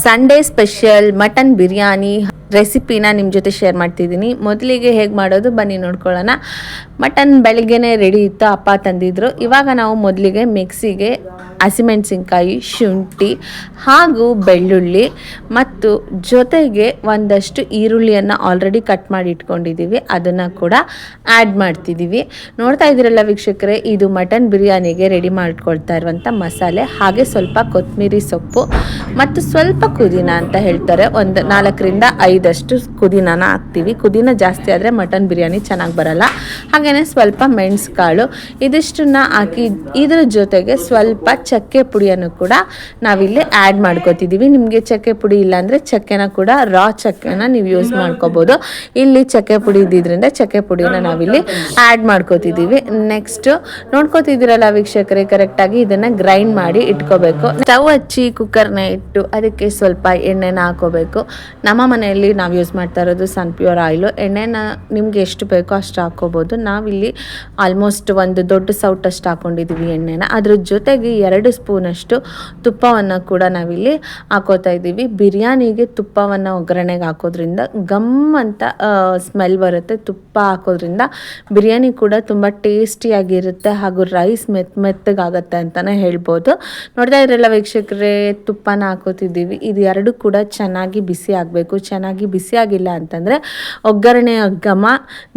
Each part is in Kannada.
ಸಂಡೇ ಸ್ಪೆಷಲ್ ಮಟನ್ ಬಿರಿಯಾನಿ ರೆಸಿಪಿನ ನಿಮ್ಮ ಜೊತೆ ಶೇರ್ ಮಾಡ್ತಿದ್ದೀನಿ. ಮೊದಲಿಗೆ ಹೇಗೆ ಮಾಡೋದು ಬನ್ನಿ ನೋಡ್ಕೊಳ್ಳೋಣ. ಮಟನ್ ಬೆಳಿಗ್ಗೆನೇ ರೆಡಿ ಇತ್ತು, ಅಪ್ಪ ತಂದಿದ್ರು. ಇವಾಗ ನಾವು ಮೊದಲಿಗೆ ಮಿಕ್ಸಿಗೆ ಹಸಿಮೆಣಸಿನ್ಕಾಯಿ, ಶುಂಠಿ ಹಾಗೂ ಬೆಳ್ಳುಳ್ಳಿ ಮತ್ತು ಜೊತೆಗೆ ಒಂದಷ್ಟು ಈರುಳ್ಳಿಯನ್ನು ಆಲ್ರೆಡಿ ಕಟ್ ಮಾಡಿ ಇಟ್ಕೊಂಡಿದ್ದೀವಿ, ಅದನ್ನು ಕೂಡ ಆ್ಯಡ್ ಮಾಡ್ತಿದ್ದೀವಿ. ನೋಡ್ತಾ ಇದ್ದೀರಲ್ಲ ವೀಕ್ಷಕರೇ, ಇದು ಮಟನ್ ಬಿರಿಯಾನಿಗೆ ರೆಡಿ ಮಾಡ್ಕೊಳ್ತಾ ಇರುವಂಥ ಮಸಾಲೆ. ಹಾಗೆ ಸ್ವಲ್ಪ ಕೊತ್ತಂಬರಿ ಸೊಪ್ಪು ಮತ್ತು ಸ್ವಲ್ಪ ಪುದೀನ ಅಂತ ಹೇಳ್ತಾರೆ, ಒಂದು 4ರಿಂದ 5 ಪುದೀನಾನ ಹಾಕ್ತೀವಿ. ಪುದೀನ ಜಾಸ್ತಿ ಆದರೆ ಮಟನ್ ಬಿರಿಯಾನಿ ಚೆನ್ನಾಗಿ ಬರಲ್ಲ. ಹಾಗೆಯೇ ಸ್ವಲ್ಪ ಮೆಣಸು ಕಾಳು, ಇದಿಷ್ಟನ್ನ ಹಾಕಿ ಇದರ ಜೊತೆಗೆ ಸ್ವಲ್ಪ ಚಕ್ಕೆ ಪುಡಿಯನ್ನು ಕೂಡ ನಾವಿಲ್ಲಿ ಆ್ಯಡ್ ಮಾಡ್ಕೋತಿದ್ದೀವಿ. ನಿಮಗೆ ಚಕ್ಕೆ ಪುಡಿ ಇಲ್ಲಾಂದರೆ ಚಕ್ಕೆನ ಕೂಡ ರಾ ಚಕ್ಕೆನ ನೀವು ಯೂಸ್ ಮಾಡ್ಕೋಬೋದು. ಇಲ್ಲಿ ಚಕ್ಕೆ ಪುಡಿ ಇದ್ದಿದ್ದರಿಂದ ಚಕ್ಕೆ ಪುಡಿನ ನಾವಿಲ್ಲಿ ಆ್ಯಡ್ ಮಾಡ್ಕೋತಿದ್ದೀವಿ. ನೆಕ್ಸ್ಟ್ ನೋಡ್ಕೋತಿದ್ದೀರಲ್ಲ ವೀಕ್ಷಕರೇ, ಕರೆಕ್ಟಾಗಿ ಇದನ್ನು ಗ್ರೈಂಡ್ ಮಾಡಿ ಇಟ್ಕೋಬೇಕು. ಸ್ಟವ್ ಹಚ್ಚಿ ಕುಕ್ಕರ್ನ ಇಟ್ಟು ಅದಕ್ಕೆ ಸ್ವಲ್ಪ ಎಣ್ಣೆನ ಹಾಕೋಬೇಕು. ನಮ್ಮ ಮನೆಯಲ್ಲಿ ನಾವು ಯೂಸ್ ಮಾಡ್ತಾ ಇರೋದು ಸನ್ಪ್ಯೂರ್ ಆಯಿಲು. ಎಣ್ಣೆನ ನಿಮ್ಗೆ ಎಷ್ಟು ಬೇಕೋ ಅಷ್ಟು ಹಾಕೋಬೋದು. ನಾವಿಲ್ಲಿ ಆಲ್ಮೋಸ್ಟ್ ಒಂದು ದೊಡ್ಡ ಸೌಟಷ್ಟು ಹಾಕೊಂಡಿದ್ದೀವಿ ಎಣ್ಣೆನ. ಅದ್ರ ಜೊತೆಗೆ 2 ಸ್ಪೂನಷ್ಟು ತುಪ್ಪವನ್ನು ಕೂಡ ನಾವಿಲ್ಲಿ ಹಾಕೋತಾ ಇದ್ದೀವಿ. ಬಿರಿಯಾನಿಗೆ ತುಪ್ಪವನ್ನು ಒಗ್ಗರಣೆಗೆ ಹಾಕೋದ್ರಿಂದ ಗಮ್ ಅಂತ ಸ್ಮೆಲ್ ಬರುತ್ತೆ. ತುಪ್ಪ ಹಾಕೋದ್ರಿಂದ ಬಿರಿಯಾನಿ ಕೂಡ ತುಂಬ ಟೇಸ್ಟಿಯಾಗಿರುತ್ತೆ ಹಾಗೂ ರೈಸ್ ಮೆತ್ತಗಾಗತ್ತೆ ಅಂತಲೇ ಹೇಳ್ಬೋದು. ನೋಡ್ತಾ ಇದ್ರಲ್ಲ ವೀಕ್ಷಕರೇ, ತುಪ್ಪನ ಹಾಕೋತಿದ್ದೀವಿ. ಇದು 2 ಕೂಡ ಚೆನ್ನಾಗಿ ಬಿಸಿ ಆಗಬೇಕು. ಚೆನ್ನಾಗಿ ಬಿಸಿ ಆಗಿಲ್ಲ ಅಂತಂದರೆ ಒಗ್ಗರಣೆಯ ಘಮ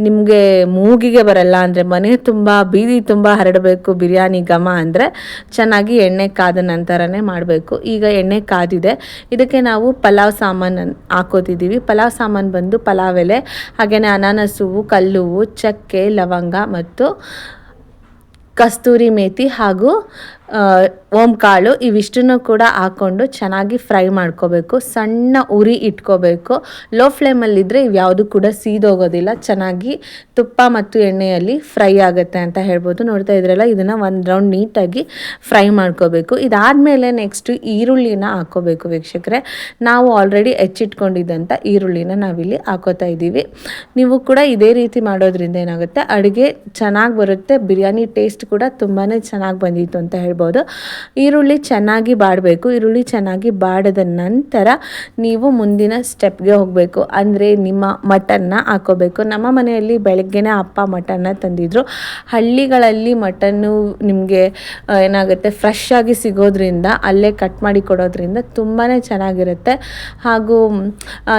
ನಿಮಗೆ ಮೂಗಿಗೆ ಬರಲ್ಲ. ಅಂದರೆ ಮನೆ ತುಂಬ ಬೀದಿ ತುಂಬ ಹರಡಬೇಕು ಬಿರಿಯಾನಿ ಘಮ ಅಂದರೆ. ಚೆನ್ನಾಗಿ ಎಣ್ಣೆ ಕಾದ ನಂತರನೇ ಮಾಡಬೇಕು. ಈಗ ಎಣ್ಣೆ ಕಾದಿದೆ, ಇದಕ್ಕೆ ನಾವು ಪಲಾವ್ ಸಾಮಾನು ಹಾಕೋತಿದ್ದೀವಿ. ಪಲಾವ್ ಸಾಮಾನು ಬಂದು ಪಲಾವ್ ಎಲೆ, ಹಾಗೆಯೇ ಅನಾನಸ್ ಹೂವು, ಕಲ್ಲುವು, ಚಕ್ಕೆ, ಲವಂಗ ಮತ್ತು ಕಸ್ತೂರಿ ಮೇಥಿ ಹಾಗೂ ಓಂಕಾಳು ಇವಿಷ್ಟನ್ನು ಕೂಡ ಹಾಕ್ಕೊಂಡು ಚೆನ್ನಾಗಿ ಫ್ರೈ ಮಾಡ್ಕೋಬೇಕು. ಸಣ್ಣ ಉರಿ ಇಟ್ಕೋಬೇಕು. ಲೋ ಫ್ಲೇಮಲ್ಲಿದ್ದರೆ ಇವ್ಯಾವುದು ಕೂಡ ಸೀದೋಗೋದಿಲ್ಲ, ಚೆನ್ನಾಗಿ ತುಪ್ಪ ಮತ್ತು ಎಣ್ಣೆಯಲ್ಲಿ ಫ್ರೈ ಆಗುತ್ತೆ ಅಂತ ಹೇಳ್ಬೋದು. ನೋಡ್ತಾ ಇದ್ರಲ್ಲ, ಇದನ್ನು ಒಂದು ರೌಂಡ್ ನೀಟಾಗಿ ಫ್ರೈ ಮಾಡ್ಕೋಬೇಕು. ಇದಾದಮೇಲೆ ನೆಕ್ಸ್ಟು ಈರುಳ್ಳಿನ ಹಾಕ್ಕೋಬೇಕು ವೀಕ್ಷಕರೇ. ನಾವು ಆಲ್ರೆಡಿ ಹೆಚ್ಚಿಟ್ಕೊಂಡಿದ್ದಂಥ ಈರುಳ್ಳಿನ ನಾವಿಲ್ಲಿ ಹಾಕೋತಾ ಇದ್ದೀವಿ. ನೀವು ಕೂಡ ಇದೇ ರೀತಿ ಮಾಡೋದ್ರಿಂದ ಏನಾಗುತ್ತೆ, ಅಡುಗೆ ಚೆನ್ನಾಗಿ ಬರುತ್ತೆ. ಬಿರಿಯಾನಿ ಟೇಸ್ಟ್ ಕೂಡ ತುಂಬಾ ಚೆನ್ನಾಗಿ ಬಂದಿತ್ತು ಅಂತ ಹೇಳ್ಬೋದು. ಈರುಳ್ಳಿ ಚೆನ್ನಾಗಿ ಬಾಡಬೇಕು. ಈರುಳ್ಳಿ ಚೆನ್ನಾಗಿ ಬಾಡಿದ ನಂತರ ನೀವು ಮುಂದಿನ ಸ್ಟೆಪ್ಗೆ ಹೋಗಬೇಕು. ಅಂದರೆ ನಿಮ್ಮ ಮಟನ್ನ ಹಾಕೋಬೇಕು. ನಮ್ಮ ಮನೆಯಲ್ಲಿ ಬೆಳಗ್ಗೆನೇ ಅಪ್ಪ ಮಟನ್ನ ತಂದಿದ್ರು. ಹಳ್ಳಿಗಳಲ್ಲಿ ಮಟನ್ನು ನಿಮಗೆ ಏನಾಗುತ್ತೆ, ಫ್ರೆಶ್ ಆಗಿ ಸಿಗೋದ್ರಿಂದ ಅಲ್ಲೇ ಕಟ್ ಮಾಡಿ ಕೊಡೋದ್ರಿಂದ ತುಂಬಾ ಚೆನ್ನಾಗಿರುತ್ತೆ. ಹಾಗೂ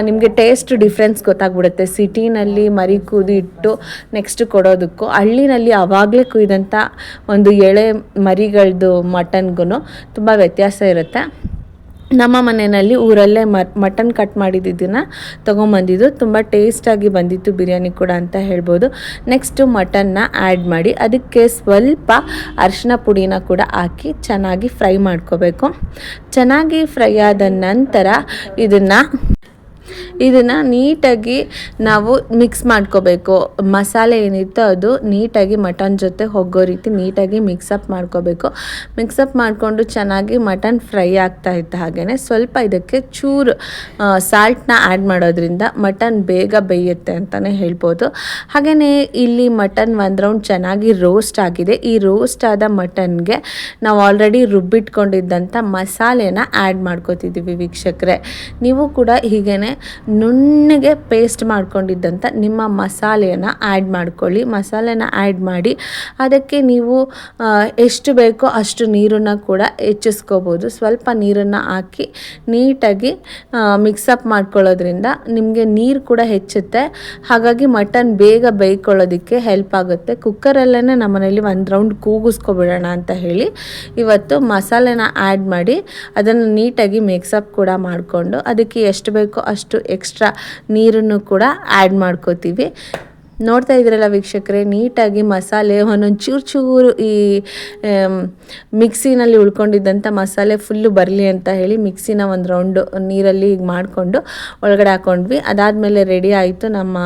ನಿಮಗೆ ಟೇಸ್ಟ್ ಡಿಫ್ರೆನ್ಸ್ ಗೊತ್ತಾಗ್ಬಿಡುತ್ತೆ. ಸಿಟಿನಲ್ಲಿ ಮರಿ ಕುಯ್ದಿಟ್ಟು ನೆಕ್ಸ್ಟ್ ಕೊಡೋದಕ್ಕೂ ಹಳ್ಳಿನಲ್ಲಿ ಆವಾಗಲೇ ಕುಯ್ದಂಥ ಒಂದು ಎಳೆ ಮರಿಗಳದ್ದು ಮಟನ್ಗೂ ತುಂಬ ವ್ಯತ್ಯಾಸ ಇರುತ್ತೆ. ನಮ್ಮ ಮನೆಯಲ್ಲಿ ಊರಲ್ಲೇ ಮಟನ್ ಕಟ್ ಮಾಡಿದ್ದನ್ನು ತೊಗೊಂಬಂದಿದ್ದು, ತುಂಬ ಟೇಸ್ಟಾಗಿ ಬಂದಿತ್ತು ಬಿರಿಯಾನಿ ಕೂಡ ಅಂತ ಹೇಳ್ಬೋದು. ನೆಕ್ಸ್ಟು ಮಟನ್ನ ಆ್ಯಡ್ ಮಾಡಿ ಅದಕ್ಕೆ ಸ್ವಲ್ಪ ಅರಿಶಿನ ಪುಡಿನ ಕೂಡ ಹಾಕಿ ಚೆನ್ನಾಗಿ ಫ್ರೈ ಮಾಡ್ಕೋಬೇಕು. ಚೆನ್ನಾಗಿ ಫ್ರೈ ಆದ ನಂತರ ಇದನ್ನು ನೀಟಾಗಿ ನಾವು ಮಿಕ್ಸ್ ಮಾಡ್ಕೋಬೇಕು. ಮಸಾಲೆ ಏನಿತ್ತು ಅದು ನೀಟಾಗಿ ಮಟನ್ ಜೊತೆ ಹೋಗೋ ರೀತಿ ನೀಟಾಗಿ ಮಿಕ್ಸಪ್ ಮಾಡ್ಕೋಬೇಕು. ಮಿಕ್ಸಪ್ ಮಾಡಿಕೊಂಡು ಚೆನ್ನಾಗಿ ಮಟನ್ ಫ್ರೈ ಆಗ್ತಾ ಇದ್ದ ಹಾಗೆಯೇ ಸ್ವಲ್ಪ ಇದಕ್ಕೆ ಚೂರು ಸಾಲ್ಟ್ನ ಆ್ಯಡ್ ಮಾಡೋದ್ರಿಂದ ಮಟನ್ ಬೇಗ ಬೇಯುತ್ತೆ ಅಂತಲೇ ಹೇಳ್ಬೋದು. ಹಾಗೆಯೇ ಇಲ್ಲಿ ಮಟನ್ 1 ರೌಂಡ್ ಚೆನ್ನಾಗಿ ರೋಸ್ಟ್ ಆಗಿದೆ. ಈ ರೋಸ್ಟ್ ಆದ ಮಟನ್ಗೆ ನಾವು ಆಲ್ರೆಡಿ ರುಬ್ಬಿಟ್ಕೊಂಡಿದ್ದಂಥ ಮಸಾಲೆನ ಆ್ಯಡ್ ಮಾಡ್ಕೋತಿದ್ದೀವಿ ವೀಕ್ಷಕರೇ. ನೀವು ಕೂಡ ಹೀಗೇ ನುಣ್ಣಗೆ ಪೇಸ್ಟ್ ಮಾಡ್ಕೊಂಡಿದ್ದಂಥ ನಿಮ್ಮ ಮಸಾಲೆಯನ್ನು ಆ್ಯಡ್ ಮಾಡ್ಕೊಳ್ಳಿ. ಮಸಾಲೆನ ಆ್ಯಡ್ ಮಾಡಿ ಅದಕ್ಕೆ ನೀವು ಎಷ್ಟು ಬೇಕೋ ಅಷ್ಟು ನೀರನ್ನು ಕೂಡ ಹೆಚ್ಚಿಸ್ಕೋಬೋದು. ಸ್ವಲ್ಪ ನೀರನ್ನು ಹಾಕಿ ನೀಟಾಗಿ ಮಿಕ್ಸಪ್ ಮಾಡ್ಕೊಳ್ಳೋದ್ರಿಂದ ನಿಮಗೆ ನೀರು ಕೂಡ ಹೆಚ್ಚುತ್ತೆ. ಹಾಗಾಗಿ ಮಟನ್ ಬೇಗ ಬೇಯ್ಕೊಳ್ಳೋದಕ್ಕೆ ಹೆಲ್ಪ್ ಆಗುತ್ತೆ. ಕುಕ್ಕರಲ್ಲೇ ನಮ್ಮನೇಲಿ 1 ರೌಂಡ್ ಕೂಗಿಸ್ಕೊಬಿಡೋಣ ಅಂತ ಹೇಳಿ ಇವತ್ತು ಮಸಾಲೆನ ಆ್ಯಡ್ ಮಾಡಿ ಅದನ್ನು ನೀಟಾಗಿ ಮಿಕ್ಸಪ್ ಕೂಡ ಮಾಡಿಕೊಂಡು ಅದಕ್ಕೆ ಎಷ್ಟು ಬೇಕೋ ಅಷ್ಟು ಎಕ್ಸ್ಟ್ರಾ ನೀರನ್ನು ಕೂಡ ಆ್ಯಡ್ ಮಾಡ್ಕೋತೀವಿ. ನೋಡ್ತಾ ಇದ್ದೀರಲ್ಲ ವೀಕ್ಷಕರೇ, ನೀಟಾಗಿ ಮಸಾಲೆ ಒಂದೊಂದು ಚೂರು ಈ ಮಿಕ್ಸಿನಲ್ಲಿ ಉಳ್ಕೊಂಡಿದ್ದಂಥ ಮಸಾಲೆ ಫುಲ್ಲು ಬರಲಿ ಅಂತ ಹೇಳಿ ಮಿಕ್ಸಿನ 1 ರೌಂಡು ನೀರಲ್ಲಿ ಈಗ ಮಾಡಿಕೊಂಡು ಒಳಗಡೆ ಹಾಕ್ಕೊಂಡ್ವಿ. ಅದಾದಮೇಲೆ ರೆಡಿ ಆಯಿತು ನಮ್ಮ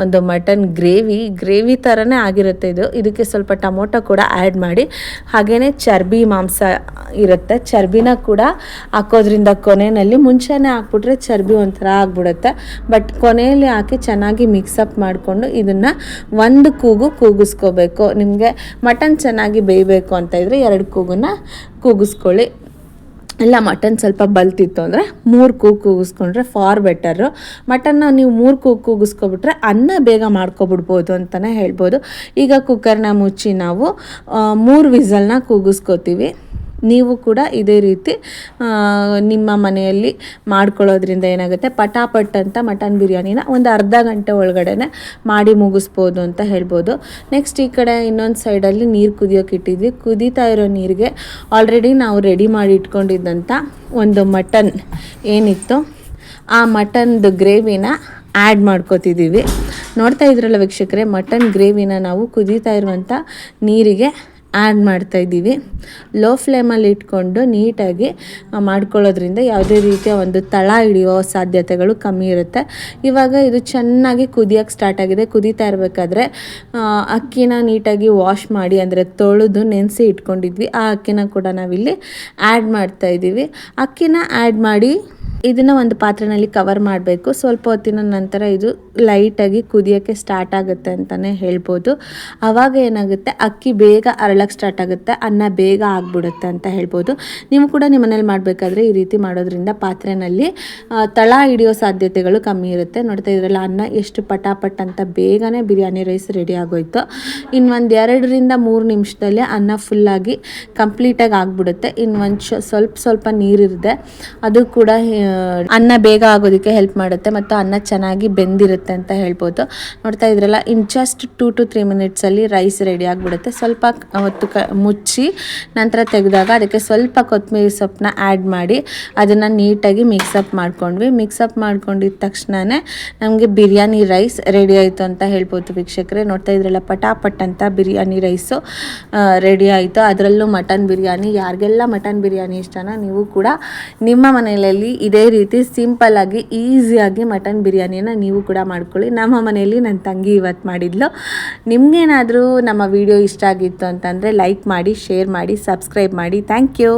ಒಂದು ಮಟನ್ ಗ್ರೇವಿ ಥರನೇ ಆಗಿರುತ್ತೆ ಇದು. ಇದಕ್ಕೆ ಸ್ವಲ್ಪ ಟೊಮೊಟೊ ಕೂಡ ಆ್ಯಡ್ ಮಾಡಿ, ಹಾಗೆಯೇ ಚರ್ಬಿ ಮಾಂಸ ಇರುತ್ತೆ, ಚರ್ಬಿನ ಕೂಡ ಹಾಕೋದ್ರಿಂದ ಕೊನೆಯಲ್ಲಿ, ಮುಂಚೆನೇ ಹಾಕ್ಬಿಟ್ರೆ ಚರ್ಬಿ ಒಂಥರ ಆಗ್ಬಿಡುತ್ತೆ. ಬಟ್ ಕೊನೆಯಲ್ಲಿ ಹಾಕಿ ಚೆನ್ನಾಗಿ ಮಿಕ್ಸಪ್ ಮಾಡಿಕೊಂಡು ಇದನ್ನು 1 ಕೂಗು ಕೂಗಿಸ್ಕೋಬೇಕು. ನಿಮಗೆ ಮಟನ್ ಚೆನ್ನಾಗಿ ಬೇಯಬೇಕು ಅಂತ ಇದ್ದರೆ 2 ಕೂಗನ್ನು ಕೂಗಿಸ್ಕೊಳ್ಳಿ. ಇಲ್ಲ ಮಟನ್ ಸ್ವಲ್ಪ ಬಲ್ತಿತ್ತು ಅಂದರೆ 3 ಕೂಗಿಸ್ಕೊಂಡ್ರೆ ಫಾರ್ ಬೆಟರು. ಮಟನ್ನ ನೀವು 3 ಕೂಗಿಸ್ಕೊಬಿಟ್ರೆ ಅನ್ನ ಬೇಗ ಮಾಡ್ಕೊಬಿಡ್ಬೋದು ಅಂತಲೇ ಹೇಳ್ಬೋದು. ಈಗ ಕುಕ್ಕರ್ನ ಮುಚ್ಚಿ ನಾವು 3 ವಿಸಲ್ನ ಕೂಗಿಸ್ಕೋತೀವಿ. ನೀವು ಕೂಡ ಇದೇ ರೀತಿ ನಿಮ್ಮ ಮನೆಯಲ್ಲಿ ಮಾಡ್ಕೊಳ್ಳೋದ್ರಿಂದ ಏನಾಗುತ್ತೆ, ಪಟಾಪಟ್ ಅಂತ ಮಟನ್ ಬಿರಿಯಾನಿನ ಒಂದು ಅರ್ಧ ಗಂಟೆ ಒಳಗಡೆ ಮಾಡಿ ಮುಗಿಸ್ಬೋದು ಅಂತ ಹೇಳ್ಬೋದು. ನೆಕ್ಸ್ಟ್ ಈ ಕಡೆ ಇನ್ನೊಂದು ಸೈಡಲ್ಲಿ ನೀರು ಕುದಿಯೋಕೆ ಇಟ್ಟಿದ್ವಿ. ಕುದೀತಾ ಇರೋ ನೀರಿಗೆ ಆಲ್ರೆಡಿ ನಾವು ರೆಡಿ ಮಾಡಿ ಇಟ್ಕೊಂಡಿದ್ದಂಥ ಒಂದು ಮಟನ್ ಏನಿತ್ತು ಆ ಮಟನ್ದು ಗ್ರೇವಿನ ಆ್ಯಡ್ ಮಾಡ್ಕೋತಿದ್ದೀವಿ. ನೋಡ್ತಾ ಇದ್ರಲ್ಲ ವೀಕ್ಷಕರೇ, ಮಟನ್ ಗ್ರೇವಿನ ನಾವು ಕುದೀತಾ ಇರುವಂಥ ನೀರಿಗೆ ಆ್ಯಡ್ ಮಾಡ್ತಾಯಿದ್ದೀವಿ. ಲೋ ಫ್ಲೇಮಲ್ಲಿ ಇಟ್ಕೊಂಡು ನೀಟಾಗಿ ಮಾಡ್ಕೊಳ್ಳೋದ್ರಿಂದ ಯಾವುದೇ ರೀತಿಯ ಒಂದು ತಳ ಹಿಡಿಯೋ ಸಾಧ್ಯತೆಗಳು ಕಮ್ಮಿ ಇರುತ್ತೆ. ಇವಾಗ ಇದು ಚೆನ್ನಾಗಿ ಕುದಿಯೋಕ್ಕೆ ಸ್ಟಾರ್ಟ್ ಆಗಿದೆ. ಕುದೀತಾ ಇರಬೇಕಾದ್ರೆ ಅಕ್ಕಿನ ನೀಟಾಗಿ ವಾಶ್ ಮಾಡಿ ಅಂದರೆ ತೊಳೆದು ನೆನೆಸಿ ಇಟ್ಕೊಂಡಿದ್ವಿ. ಆ ಅಕ್ಕಿನ ಕೂಡ ನಾವಿಲ್ಲಿ ಆ್ಯಡ್ ಮಾಡ್ತಾಯಿದ್ದೀವಿ. ಅಕ್ಕಿನ ಆ್ಯಡ್ ಮಾಡಿ ಇದನ್ನು ಒಂದು ಪಾತ್ರೆಯಲ್ಲಿ ಕವರ್ ಮಾಡಬೇಕು. ಸ್ವಲ್ಪ ಹೊತ್ತಿನ ನಂತರ ಇದು ಲೈಟಾಗಿ ಕುದಿಯೋಕ್ಕೆ ಸ್ಟಾರ್ಟ್ ಆಗುತ್ತೆ ಅಂತಲೇ ಹೇಳ್ಬೋದು. ಆವಾಗ ಏನಾಗುತ್ತೆ, ಅಕ್ಕಿ ಬೇಗ ಅರಳಕ್ಕೆ ಸ್ಟಾರ್ಟ್ ಆಗುತ್ತೆ, ಅನ್ನ ಬೇಗ ಆಗಿಬಿಡುತ್ತೆ ಅಂತ ಹೇಳ್ಬೋದು. ನೀವು ಕೂಡ ನಿಮ್ಮ ಮನೇಲಿ ಮಾಡಬೇಕಾದ್ರೆ ಈ ರೀತಿ ಮಾಡೋದ್ರಿಂದ ಪಾತ್ರೆಯಲ್ಲಿ ತಳ ಹಿಡಿಯೋ ಸಾಧ್ಯತೆಗಳು ಕಮ್ಮಿ ಇರುತ್ತೆ. ನೋಡ್ತಾ ಇದ್ರಲ್ಲ ಅನ್ನ ಎಷ್ಟು ಪಟಾಪಟ್ ಅಂತ ಬೇಗನೆ ಬಿರಿಯಾನಿ ರೈಸ್ ರೆಡಿ ಆಗೋಯ್ತು. ಇನ್ನೊಂದು 2ರಿಂದ 3 ನಿಮಿಷದಲ್ಲಿ ಅನ್ನ ಫುಲ್ಲಾಗಿ ಕಂಪ್ಲೀಟಾಗಿ ಆಗಿಬಿಡುತ್ತೆ. ಇನ್ನೊಂದು ಸ್ವಲ್ಪ ನೀರಿರುತ್ತೆ, ಅದು ಕೂಡ ಅನ್ನ ಬೇಗ ಆಗೋದಕ್ಕೆ ಹೆಲ್ಪ್ ಮಾಡುತ್ತೆ ಮತ್ತು ಅನ್ನ ಚೆನ್ನಾಗಿ ಬೆಂದಿರುತ್ತೆ ಅಂತ ಹೇಳ್ಬೋದು. ನೋಡ್ತಾ ಇದ್ರಲ್ಲ, ಇನ್ ಜಸ್ಟ್ 2 to 3 ಮಿನಿಟ್ಸಲ್ಲಿ ರೈಸ್ ರೆಡಿ ಆಗಿಬಿಡುತ್ತೆ. ಸ್ವಲ್ಪ ಹೊತ್ತು ಮುಚ್ಚಿ ನಂತರ ತೆಗೆದಾಗ ಅದಕ್ಕೆ ಸ್ವಲ್ಪ ಕೊತ್ತಂಬರಿ ಸೊಪ್ಪನ್ನ ಆ್ಯಡ್ ಮಾಡಿ ಅದನ್ನು ನೀಟಾಗಿ ಮಿಕ್ಸಪ್ ಮಾಡ್ಕೊಂಡ್ವಿ. ಮಿಕ್ಸಪ್ ಮಾಡ್ಕೊಂಡಿದ್ದ ತಕ್ಷಣವೇ ನಮಗೆ ಬಿರಿಯಾನಿ ರೈಸ್ ರೆಡಿ ಆಯಿತು ಅಂತ ಹೇಳ್ಬೋದು ವೀಕ್ಷಕರೇ. ನೋಡ್ತಾ ಇದ್ರಲ್ಲ, ಪಟಾಪಟ್ ಅಂತ ಬಿರಿಯಾನಿ ರೈಸು ರೆಡಿ ಆಯಿತು. ಅದರಲ್ಲೂ ಮಟನ್ ಬಿರಿಯಾನಿ. ಯಾರಿಗೆಲ್ಲ ಮಟನ್ ಬಿರಿಯಾನಿ ಇಷ್ಟನೋ ನೀವು ಕೂಡ ನಿಮ್ಮ ಮನೆಯಲ್ಲಿ ಇದೇ ರೀತಿ ಸಿಂಪಲ್ಲಾಗಿ ಈಸಿಯಾಗಿ ಮಟನ್ ಬಿರಿಯಾನಿನ ನೀವು ಕೂಡ ಮಾಡ್ಕೊಳ್ಳಿ. ನಮ್ಮ ಮನೆಯಲ್ಲಿ ನನ್ನ ತಂಗಿ ಇವತ್ತು ಮಾಡಿದ್ಲು. ನಿಮಗೇನಾದರೂ ನಮ್ಮ ವಿಡಿಯೋ ಇಷ್ಟ ಆಗಿತ್ತು ಅಂತಂದರೆ ಲೈಕ್ ಮಾಡಿ, ಶೇರ್ ಮಾಡಿ, ಸಬ್ಸ್ಕ್ರೈಬ್ ಮಾಡಿ. Thank you.